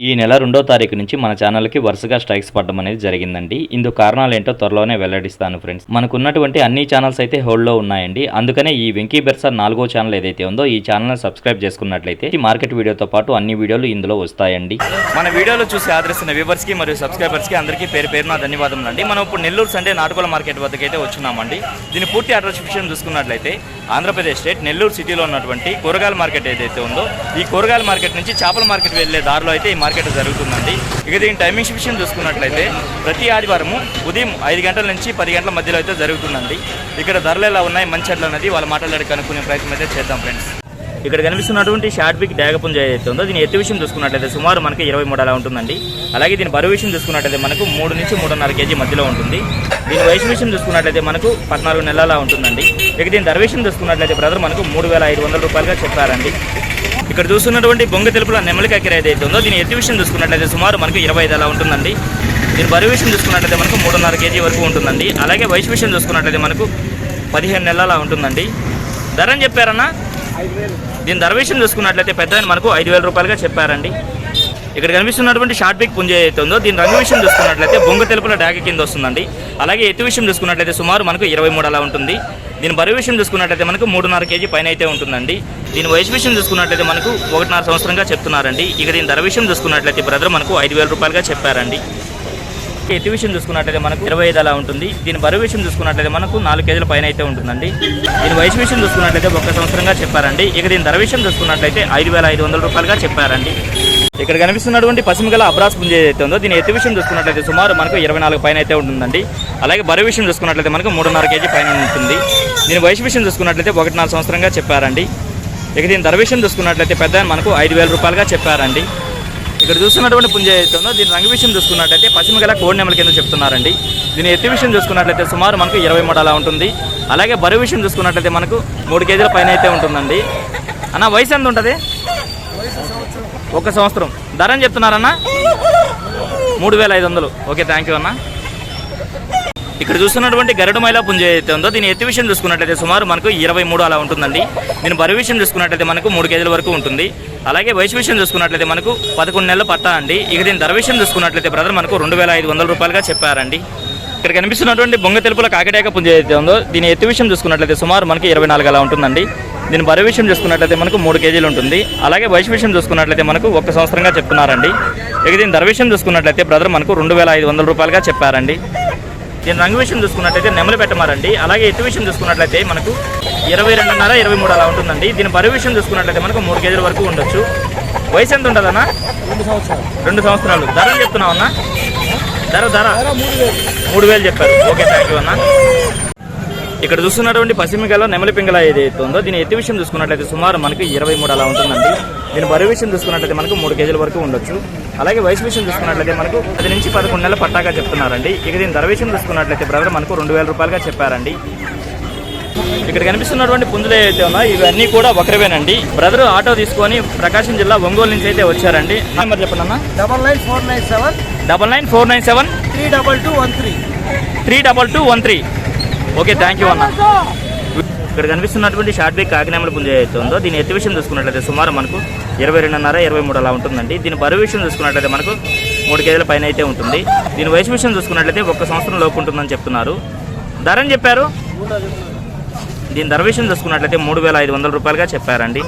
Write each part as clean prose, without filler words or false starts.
ఈ నెల 2వ తారీఖు నుంచి మన ఛానల్కి వరుసగా స్ట్రైక్స్ పడడం అనేది జరిగిందండి. ఇందుకు కారణాలు ఏంటో త్వరలోనే వెల్లడిస్తాను ఫ్రెండ్స్. మనకున్నటువంటి అన్ని ఛానల్స్ అయితే హోల్డ్లో ఉన్నాయండి. అందుకనే ఈ వెంకీ బెర్సా 4వ ఛానల్ ఏదైతే ఉందో ఈ ఛానల్ని సబ్స్క్రైబ్ చేసుకున్నట్లయితే ఈ మార్కెట్ వీడియోతో పాటు అన్ని వీడియోలు ఇందులో వస్తాయండి. మన వీడియోలు చూసి ఆదరిస్తున్న వ్యూవర్స్కి మరియు సబ్స్క్రైబర్స్కి అందరికీ పేరు పేరున ధన్యవాదములు అండి. మనం ఇప్పుడు నెల్లూరు సండే నాటుకోల మార్కెట్ వద్దకైతే వచ్చున్నామండి. దీని పూర్తి అడ్రస్ విషయం చూసుకున్నట్లయితే ఆంధ్రప్రదేశ్ స్టేట్ నెల్లూరు సిటీలో ఉన్నటువంటి కూరగాయల మార్కెట్ ఏదైతే ఉందో ఈ కూరగాయల మార్కెట్ నుంచి చేపల మార్కెట్ వెళ్లే దారిలో అయితే ఈ మార్కెట్ జరుగుతుందండి. ఇక దీని టైమింగ్స్ విషయం చూసుకున్నట్లయితే ప్రతి ఆదివారము ఉదయం 5 గంటల నుంచి 10 గంటల మధ్యలో అయితే జరుగుతుందండి. ఇక్కడ ధరలు ఎలా ఉన్నాయి, మంచి ఎట్లా ఉన్నది వాళ్ళ మాట్లాడి కనుక్కునే ప్రయత్నం అయితే చేద్దాం ఫ్రెండ్స్. ఇక్కడ కనిపిస్తున్నటువంటి షార్ట్ బిగ్ డాగపుంజ ఏదైతే ఉందో దీని ఎత్తు విషయం చూసుకున్నట్లయితే సుమారు మనకి 23 అలా ఉంటుందండి. అలాగే దీని బరువు విషయం చూసుకున్నట్లయితే మనకు 3 నుంచి 3.5 కేజీ మధ్యలో ఉంటుంది. దీని వయసు విషయం చూసుకున్నట్లయితే మనకు 14 నెలల ఉంటుందండి. ఇక దీని ధర విషయం చూసుకున్నట్లయితే బ్రదర్ మనకు 3,500 రూపాయలుగా చెప్పారండి. ఇక్కడ చూస్తున్నటువంటి బొంగ తెలుపుల నెమలికాకిర ఏదైతే ఉందో దీని ఎత్తు విషయం చూసుకున్నట్లయితే సుమారు మనకు 25 అలా ఉంటుందండి. దీని బరువు విషయం చూసుకున్నట్లయితే మనకు 3.5 కేజీ వరకు ఉంటుందండి. అలాగే వయసు విషయం చూసుకున్నట్లయితే మనకు 15 నెలల ఉంటుందండి. ధర అని చెప్పారన్నా దీని ధర విషయం చూసుకున్నట్లయితే పెద్ద మనకు 5,000 రూపాయలుగా చెప్పారండి. ఇక్కడ కనిపిస్తున్నటువంటి షార్ట్ బిగ్ పుంజ ఏదైతే ఉందో దీని రంగు విషయం చూసుకున్నట్లయితే బొంగ తెలుపుల డాగ కింద వస్తుందండి. అలాగే ఎత్తు విషయం చూసుకున్నట్లయితే సుమారు మనకు 23 అలా ఉంటుంది. దీని బరువు విషయం చూసుకున్నట్లయితే మనకు 3.5 కేజీ పైన అయితే ఉంటుందండి. దీని వయసు విషయం చూసుకున్నట్లయితే మనకు 1.5 సంవత్సరంగా చెప్తున్నారండి. ఇక దీని ధర విషయం చూసుకున్నట్లయితే బ్రదర్ మనకు 5,000 రూపాయలుగా చెప్పారండి. ఎత్తు విషయం చూసుకున్నట్లయితే మనకు 25 అలా ఉంటుంది. దీని బరువు విషయం చూసుకున్నట్లయితే మనకు 4 కేజీల పైన అయితే ఉంటుందండి. దీని వయసు విషయం చూసుకున్నట్లయితే 1 సంవత్సరంగా చెప్పారండి. ఇక దీని ధర విషయం చూసుకున్నట్లయితే 5,500 రూపాయలుగా చెప్పారండి. ఇక్కడ కనిపిస్తున్నటువంటి పశ్చిమగల అబ్రాస్ పుంజ ఏదైతే ఉందో దీని ఎత్తు విషయం చూసుకున్నట్లయితే సుమారు మనకు 24 పైన అయితే ఉంటుందండి. అలాగే బరువు విషయం చూసుకున్నట్లయితే మనకు 3.5 కేజీ పైన ఉంటుంది. దీని వయసు విషయం చూసుకున్నట్లయితే 1.5 సంవత్సరంగా చెప్పారండి. ఇక దీని ధర విషయం చూసుకున్నట్లయితే పెద్ద మనకు 5,000 రూపాయలుగా చెప్పారండి. ఇక్కడ చూస్తున్నటువంటి పుంజ ఏదైతే ఉందో దీని రంగు విషయం చూసుకున్నట్లయితే పశ్చిమగల కోడి నెమల కింద చెప్తున్నారండి. దీని ఎత్తు విషయం చూసుకున్నట్లయితే సుమారు మనకు 23 అలా ఉంటుంది. అలాగే బరువు విషయం చూసుకున్నట్లయితే మనకు 3 కేజీల పైన అయితే ఉంటుందండి. అన్న వయసు ఎంత ఉంటుంది? 1 సంవత్సరం. ధర అని చెప్తున్నారన్నా 3,500. ఓకే, థ్యాంక్ యూ అన్న. ఇక్కడ చూస్తున్నటువంటి గరుడ మైలా పుంజ ఏదైతే ఉందో దీని ఎత్తు విషయం చూసుకున్నట్లయితే సుమారు మనకు 23 అలా ఉంటుందండి. దీని బరువు విషయం చూసుకున్నట్లయితే మనకు 3 కేజీల వరకు ఉంటుంది. అలాగే వయసు విషయం చూసుకున్నట్లయితే మనకు 11 నెలల పట్టా అండి. ఇక దీని ధర విషయం చూసుకున్నట్లయితే బ్రదర్ మనకు 2,500 రూపాయలుగా చెప్పారండి. ఇక్కడ కనిపిస్తున్నటువంటి బొంగ తెలుపుల కాకడాక పుంజ ఏదైతే ఉందో దీని ఎత్తు విషయం చూసుకున్నట్లయితే సుమారు మనకి 24 అలా ఉంటుందండి. దీని బరువు విషయం చూసుకున్నట్లయితే మనకు 3 కేజీలు ఉంటుంది. అలాగే వయసు విషయం చూసుకున్నట్లయితే మనకు 1 సంవత్సరంగా చెప్తున్నారండి. ఇక దీని ధర విషయం చూసుకున్నట్లయితే బ్రదర్ మనకు 2,500 రూపాయలుగా చెప్పారండి. దీని రంగు విషయం చూసుకున్నట్లయితే నెమలి పెట్టమారండి. అలాగే ఎత్తు విషయం చూసుకున్నట్లయితే మనకు 22.5 23 అలా ఉంటుందండి. దీని బరువు విషయం చూసుకున్నట్లయితే మనకు 3 కేజీల వరకు ఉండొచ్చు. వయసు ఎంత ఉంటుందన్నా? 2 సంవత్సరాలు. ధర చెప్తున్నావు అన్న? ధర 3,000 చెప్పారు. ఓకే, థ్యాంక్ యూ అన్న. ఇక్కడ చూస్తున్నటువంటి పశ్చిమగల నెమలి పింగళ ఏదైతే ఉందో దీని ఎత్తు విషయం చూసుకున్నట్లయితే సుమారు మనకు 23 అలా ఉంటుందండి. దీని బరువు విషయం చూసుకున్నట్లయితే మనకు 3 కేజీల వరకు ఉండొచ్చు. అలాగే వయసు విషయం చూసుకున్నట్లయితే మనకు 10 నుంచి 11 నెలల పట్టాగా చెప్తున్నారండి. ఇక దీని ధర విషయం చూసుకున్నట్లయితే బ్రదర్ మనకు 2,000 రూపాయలుగా చెప్పారండి. ఇక్కడ కనిపిస్తున్నటువంటి పుంజులు ఏదైతే ఉన్నాయో ఇవన్నీ కూడా ఒకరివేనండి. బ్రదర్ ఆటో తీసుకొని ప్రకాశం జిల్లా ఒంగోలు నుంచి అయితే వచ్చారండి. నెంబర్ చెప్పండి అన్న. 994997 32213. ఓకే, థ్యాంక్ యూ అన్న. ఇక్కడ కనిపిస్తున్నటువంటి షార్ట్ బిగ్ కాకినామల పుంజ ఏదైతే ఉందో దీని ఎత్తు విషయం చూసుకున్నట్లయితే సుమారు మనకు 22.5 23 అలా ఉంటుందండి. దీని బరువు విషయం చూసుకున్నట్లయితే మనకు 3 కేజీల పైన అయితే ఉంటుంది. దీని వయసు విషయం చూసుకున్నట్లయితే 1 సంవత్సరం లోపు ఉంటుందని చెప్తున్నారు. ధర అని చెప్పారు? దీని ధర విషయం చూసుకున్నట్లయితే 3,500 రూపాయలుగా చెప్పారండి.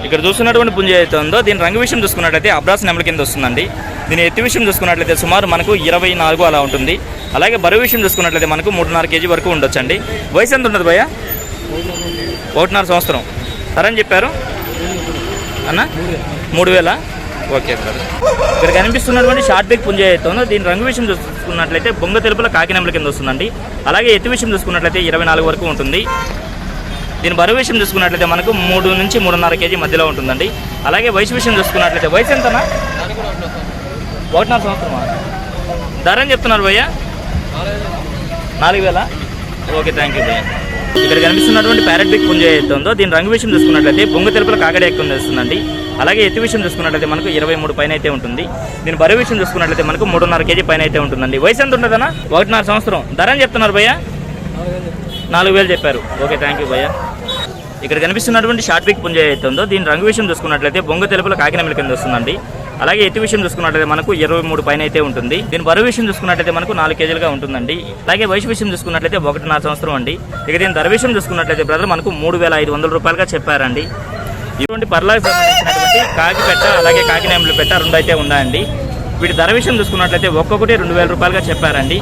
ఇక్కడ చూస్తున్నటువంటి పుంజ ఏదైతే ఉందో దీని రంగు విషయం చూసుకున్నట్లయితే అబ్రాస్ నెమల కింద వస్తుందండి. దీని ఎత్తు విషయం చూసుకున్నట్లయితే సుమారు మనకు 24 అలా ఉంటుంది. అలాగే బరువు విషయం చూసుకున్నట్లయితే మనకు 3.5 కేజీ వరకు ఉండొచ్చండి. వయసు ఎంత ఉంటుంది భయ్య? 1.5 సంవత్సరం. ధర అని చెప్పారు అన్న? 3,000. Okay sir. ఇక్కడ కనిపిస్తున్నటువంటి షార్ట్ బిగ్ పుంజ ఏదైతే ఉందో దీని రంగు విషయం చూసుకున్నట్లయితే బొంగ తెలుపుల కాకినెమల కింద వస్తుందండి. అలాగే ఎత్తు విషయం చూసుకున్నట్లయితే 24 వరకు ఉంటుంది. దీని బరువు విషయం చూసుకున్నట్లయితే మనకు 3 నుంచి 3.5 కేజీ మధ్యలో ఉంటుందండి. అలాగే వయసు విషయం చూసుకున్నట్లయితే వయసు ఎంతనా? 1.5 సంవత్సరమా? ధర అని చెప్తున్నారు భయ్య? 4,000. ఓకే, థ్యాంక్ యూ భయ్య. ఇక్కడ కనిపిస్తున్నటువంటి ప్యారెట్ బిగ్ పుంజ ఏదైతే ఉందో దీని రంగు విషయం చూసుకున్నట్లయితే బొంగ తెలుపుల కాకడ ఎక్కువ వస్తుందండి. అలాగే ఎత్తు విషయం చూసుకున్నట్లయితే మనకు 23 పైన అయితే ఉంటుంది. దీని బరువు విషయం చూసుకున్నట్లయితే మనకు 3.5 కేజీ పైన అయితే ఉంటుందండి. వయసు ఎంత ఉంటుందన్నా? 1.5 సంవత్సరం. ధర అని చెప్తున్నారు భయ్య? 4,000 చెప్పారు. ఓకే, థ్యాంక్ యూ భయ్య. ఇక్కడ కనిపిస్తున్నటువంటి షార్ట్ బిగ్ పుంజ ఏదైతే ఉందో దీని రంగు విషయం చూసుకున్నట్లయితే బొంగ తెలుపుల కాకినెమల కింద వస్తుందండి. అలాగే ఎత్తు విషయం చూసుకున్నట్లయితే మనకు 23 పైన అయితే ఉంటుంది. దీని బరువు విషయం చూసుకున్నట్లయితే మనకు 4 కేజీలుగా ఉంటుందండి. అలాగే వయసు విషయం చూసుకున్నట్లయితే 1.5 సంవత్సరం అండి. ఇక దీని ధర విషయం చూసుకున్నట్లయితే బ్రదర్ మనకు 3,500 రూపాయలుగా చెప్పారండి. ఇటువంటి పర్లాకి సంబంధించినటువంటి కాకి పెట్ట అలాగే కాకి నెమలి పెట్ట 2 అయితే ఉన్నాయండి. వీటి ధర విషయం చూసుకున్నట్లయితే ఒక్కొక్కటి 2,000 రూపాయలుగా చెప్పారండి.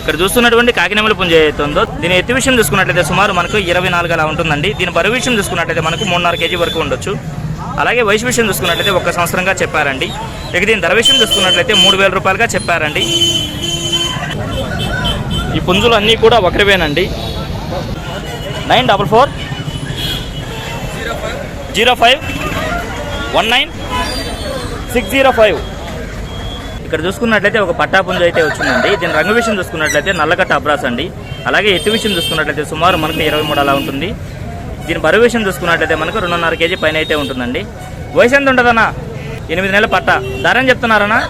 ఇక్కడ చూస్తున్నటువంటి కాకినెమలి పుంజ ఏదైతే ఉందో దీని ఎత్తు విషయం చూసుకున్నట్లయితే సుమారు మనకు 24 అలా ఉంటుందండి. దీని బరువు విషయం చూసుకున్నట్లయితే మనకు 3.5 కేజీ వరకు ఉండొచ్చు. అలాగే వయసు విషయం చూసుకున్నట్లయితే 1 సంవత్సరంగా చెప్పారండి. ఇక దీని ధర విషయం చూసుకున్నట్లయితే 3,000 రూపాయలుగా చెప్పారండి. ఈ పుంజులు అన్నీ కూడా ఒకరివేనండి. 944 05 19 605. ఇక్కడ చూసుకున్నట్లయితే ఒక పట్టా పుంజు అయితే వచ్చిందండి. దీని రంగు విషయం చూసుకున్నట్లయితే నల్లకట్ట అబ్రాస్ అండి. అలాగే ఎత్తు విషయం చూసుకున్నట్లయితే సుమారు మనకు 23 అలా ఉంటుంది. దీని బరువు విషయం చూసుకున్నట్లయితే మనకు 2.5 కేజీ పైన అయితే ఉంటుందండి. వయసు ఎంత ఉంటుందన్నా? 8 నెలల పట్ట. ధర అని చెప్తున్నారన్నా?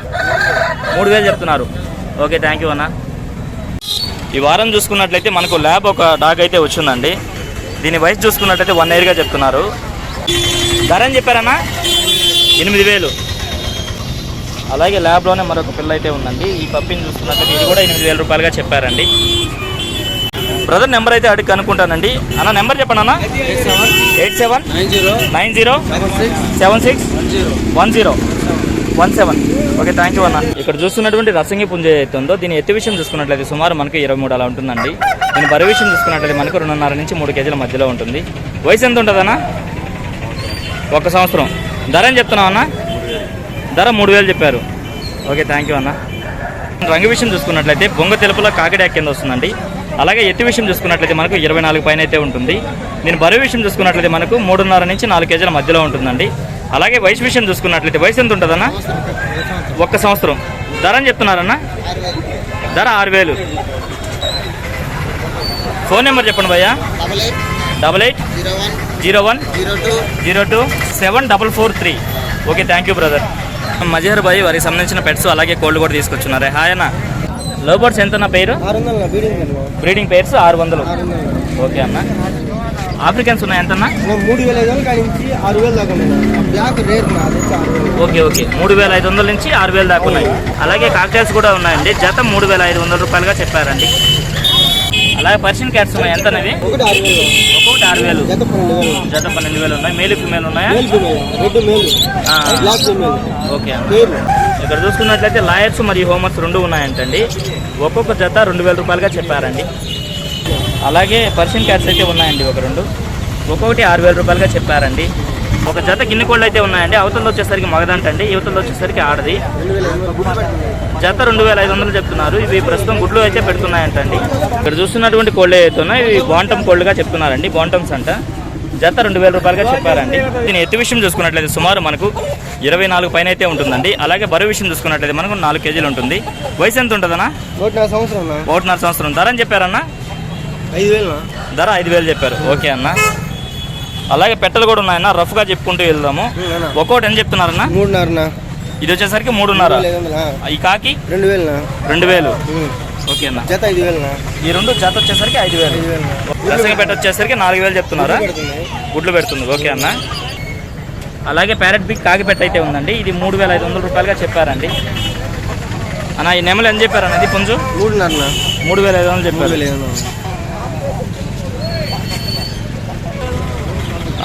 3,000 చెప్తున్నారు. ఓకే, థ్యాంక్ యూ అన్న. ఈ వారం చూసుకున్నట్లయితే మనకు ల్యాబ్ ఒక డాగ్ అయితే వచ్చిందండి. దీని వయసు చూసుకున్నట్లయితే 1 ఇయర్గా చెప్తున్నారు. ధర అని చెప్పారన్నా? 8,000. అలాగే ల్యాబ్లోనే మరొక పిల్ల అయితే ఉందండి. ఈ పప్పిని చూసుకున్నట్లయితే ఇది కూడా 8,000 రూపాయలుగా చెప్పారండి. బ్రదర్ నెంబర్ అయితే అడిగి కనుక్కుంటానండి. అన్న నెంబర్ చెప్పండి అన్న. 8790761017. ఓకే, థ్యాంక్ యూ అన్న. ఇక్కడ చూస్తున్నటువంటి రసంగి పుంజ అయితే ఉందో దీని ఎత్తు విషయం చూసుకున్నట్లయితే సుమారు మనకు 23 అలా ఉంటుందండి. దీని బరువు విషయం చూసుకున్నట్లయితే మనకు 2.5 నుంచి 3 కేజీల మధ్యలో ఉంటుంది. వయసు ఎంత ఉంటుందన్న? 1 సంవత్సరం. ధర అని చెప్తున్నావు అన్న? ధర 3,000 చెప్పారు. ఓకే, థ్యాంక్ యూ అన్న. రంగు విషయం చూసుకున్నట్లయితే బొంగ తెలుపులో కాకిడాక్ కింద వస్తుందండి. అలాగే ఎత్తు విషయం చూసుకున్నట్లయితే మనకు 24 పైన అయితే ఉంటుంది. దీని బరువు విషయం చూసుకున్నట్లయితే మనకు 3.5 నుంచి 4 కేజీల మధ్యలో ఉంటుందండి. అలాగే వయసు విషయం చూసుకున్నట్లయితే వయసు ఎంత ఉంటుందన్న? 1 సంవత్సరం. ధర అని చెప్తున్నారన్న? ధర 6,000. ఫోన్ నెంబర్ చెప్పండి భయ్యా. 880102074443. Okay, thank you brother. Mazhar bhai వారికి సంబంధించిన పెట్స్ అలాగే కోల్డ్ కూడా తీసుకొచ్చున్నారు. హాయ్ అన్న. లవ్ బర్డ్స్ ఎంత నా పేరు? Breeding pairs 600. ఓకే అన్న. ఆఫ్రికన్స్ ఉన్నాయి ఎంతన్నా? 3,500 ఓకే ఓకే, 3,500 నుంచి 6,000 దాకా ఉన్నాయి. అలాగే కాక్టైల్స్ కూడా ఉన్నాయండి. జత 3,500 రూపాయలుగా చెప్పారండి. అలాగే పర్షియన్ క్యాట్స్ ఉన్నాయి. ఎంతనవి? ఒక్కొక్కటి 6,000. జత 12,000 ఉన్నాయి. మేల్ ఫిమేల్ ఉన్నాయా? ఓకే. ఇక్కడ చూసుకున్నట్లయితే లాయర్స్ మరియు హోమర్స్ 2 ఉన్నాయంటండి. ఒక్కొక్క జత 2,000 రూపాయలుగా చెప్పారండి. అలాగే పర్షియన్ క్యాట్స్ అయితే ఉన్నాయండి ఒక 2. ఒక్కొక్కటి 6,000 రూపాయలుగా చెప్పారండి. ఒక జత గిన్నె కోళ్ళు అయితే ఉన్నాయండి. అవతల వచ్చేసరికి మగదంటండి, యువతలు వచ్చేసరికి ఆడది. జత 2,500 చెప్తున్నారు. ఇవి ప్రస్తుతం గుడ్లు అయితే పెడుతున్నాయంటండి. ఇక్కడ చూస్తున్నటువంటి కోళ్ళు అయితే ఉన్నాయి. ఇవి బాంటమ్ కోళ్ళుగా చెప్తున్నారండి. బాంటమ్స్ అంట. జత 2,000 రూపాయలుగా చెప్పారండి. దీని ఎత్తు విషయం చూసుకున్నట్లయితే సుమారు మనకు 24 పైన అయితే ఉంటుందండి. అలాగే బరువు విషయం చూసుకున్నట్లయితే మనకు 4 కేజీలు ఉంటుంది. వయసు ఎంత ఉంటుందన్నా? 1.5 సంవత్సరం. ధర అని చెప్పారన్నా? 5,000. ధర 5,000 చెప్పారు. ఓకే అన్న. అలాగే పెట్టలు కూడా ఉన్నాయన్న. రఫ్గా చెప్పుకుంటూ వెళ్దాము. ఒక్కోటి అని చెప్తున్నారన్నా? 3,500. ఇది వచ్చేసరికి 3,500. ఈ కాకి 2,000. ఓకే అన్న. జత 5,000. ఈ 2 జత వచ్చేసరికి 5,000. రసంగి పెట్ట వచ్చేసరికి 4,000 చెప్తున్నారా? గుడ్లు పెడుతుంది. ఓకే అన్న. అలాగే ప్యారెట్ బిగ్ కాకి పెట్ట అయితే ఉందండి. ఇది 3,500 రూపాయలుగా చెప్పారండి. అన్న ఈ నెమలు ఎంత చెప్పారన్న? ఇది పుంజు 3,500 చెప్పారు.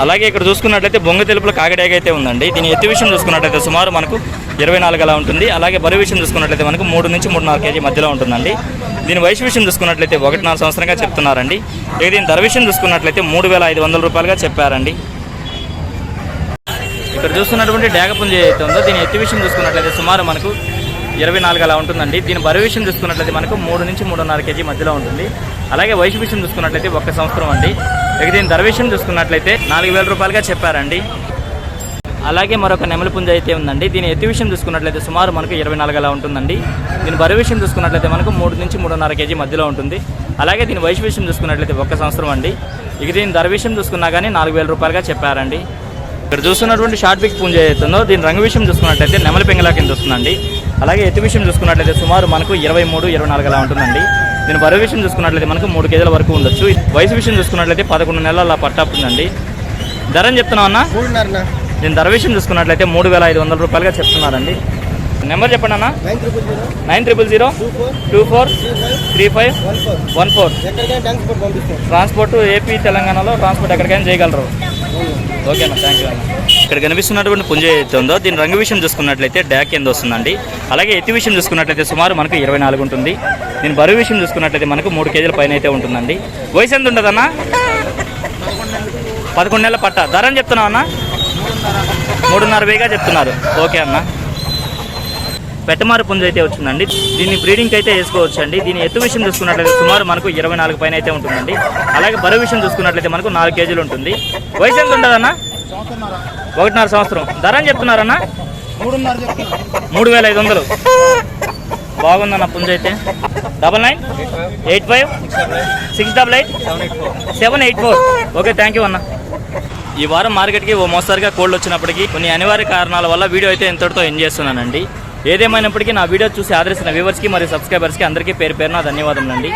అలాగే ఇక్కడ చూసుకున్నట్లయితే బొంగ తెలుపులో కాకిడాక అయితే ఉందండి. దీని ఎత్తు విషయం చూసుకున్నట్లయితే సుమారు మనకు 24 అలా ఉంటుంది. అలాగే బరువు విషయం చూసుకున్నట్లయితే మనకు 3 నుంచి 3.5 కేజీ మధ్యలో ఉంటుందండి. దీని వయసు విషయం చూసుకున్నట్లయితే 1.5 సంవత్సరంగా చెప్తున్నారండి. ఇక దీని ధర విషయం చూసుకున్నట్లయితే 3,500 రూపాయలుగా చెప్పారండి. ఇక్కడ చూస్తున్నటువంటి డేగపుంజ అయితే ఉందో దీని ఎత్తు విషయం చూసుకున్నట్లయితే సుమారు మనకు 24 అలా ఉంటుందండి. దీని బరువు విషయం చూసుకున్నట్లయితే మనకు 3 నుంచి 3.5 కేజీ మధ్యలో ఉంటుంది. అలాగే వయసు విషయం చూసుకున్నట్లయితే 1 సంవత్సరం అండి. ఇక దీని ధర విషయం చూసుకున్నట్లయితే 4,000 రూపాయలుగా చెప్పారండి. అలాగే మరొక నెమలి పుంజ అయితే ఉందండి. దీని ఎత్తు విషయం చూసుకున్నట్లయితే సుమారు మనకు 24 అలా ఉంటుందండి. దీని బరువు విషయం చూసుకున్నట్లయితే మనకు 3 నుంచి 3.5 కేజీ మధ్యలో ఉంటుంది. అలాగే దీని వయసు విషయం చూసుకున్నట్లయితే 1 సంవత్సరం అండి. ఇక దీని ధర విషయం చూసుకున్నా కానీ 4,000 రూపాయలుగా చెప్పారండి. ఇక్కడ చూస్తున్నటువంటి షార్ట్ బిగ్ పుంజ అవుతుందో దీని రంగు విషయం చూసుకున్నట్లయితే నెమలి పెంగలా కింద వస్తుందండి. అలాగే ఎత్తు విషయం చూసుకున్నట్లయితే సుమారు మనకు 23-24 అలా ఉంటుందండి. దీని బరువు విషయం చూసుకున్నట్లయితే మనకు 3 కేజీల వరకు ఉండొచ్చు. వయసు విషయం చూసుకున్నట్లయితే 11 నెలల అలా పట్టాపుందండి. ధర అని చెప్తున్నావు అన్న? దీని ధర విషయం చూసుకున్నట్లయితే 3,500 రూపాయలుగా చెప్తున్నారండి. నెంబర్ చెప్పండి అన్న. 9000243514. ట్రాన్స్పోర్ట్ ఏపీ తెలంగాణలో ట్రాన్స్పోర్ట్ ఎక్కడికైనా చేయగలరు. ఓకే అన్న, థ్యాంక్ యూ అన్న. ఇక్కడ కనిపిస్తున్నటువంటి పుంజ ఏదైతే ఉందో దీని రంగు విషయం చూసుకున్నట్లయితే డాక్ కింద వస్తుందండి. అలాగే ఎత్తి విషయం చూసుకున్నట్లయితే సుమారు మనకు 24 ఉంటుంది. దీని బరువు విషయం చూసుకున్నట్లయితే మనకు 3 కేజీల పైన అయితే ఉంటుందండి. వయసు ఎంత ఉంటుందన్న? 11 నెలల పట్ట. ధర అని చెప్తున్నావు అన్న? 3,500 చెప్తున్నారు. ఓకే అన్న. పెట్టమారు పుంజ అయితే వచ్చిందండి. దీన్ని బ్రీడింగ్కి అయితే వేసుకోవచ్చు అండి. దీని ఎత్తు విషయం చూసుకున్నట్లయితే సుమారు మనకు 24 పైన అయితే ఉంటుందండి. అలాగే బరువు విషయం చూసుకున్నట్లయితే మనకు 4 కేజీలు ఉంటుంది. వయసు ఎంత ఉంటుందన్న? 1.5 సంవత్సరం. ధర అని చెప్తున్నారన్న? 3,500. బాగుందన్న పుంజ అయితే. 9985688784. ఓకే, థ్యాంక్ యూ అన్న. ఈ వారం మార్కెట్కి ఓ మోస్తరుగా కోల్డ్ వచ్చినప్పటికీ కొన్ని అనివార్య కారణాల వల్ల వీడియో అయితే ఎంతటితో ఎండ్ చేస్తున్నానండి. ఏదేమైనప్పటికీ నా వీడియో చూసి ఆదరిస్తున్న వ్యూవర్స్కి మరియు సబ్స్క్రైబర్స్కి అందరికీ పేరు పేరున ధన్యవాదములండి.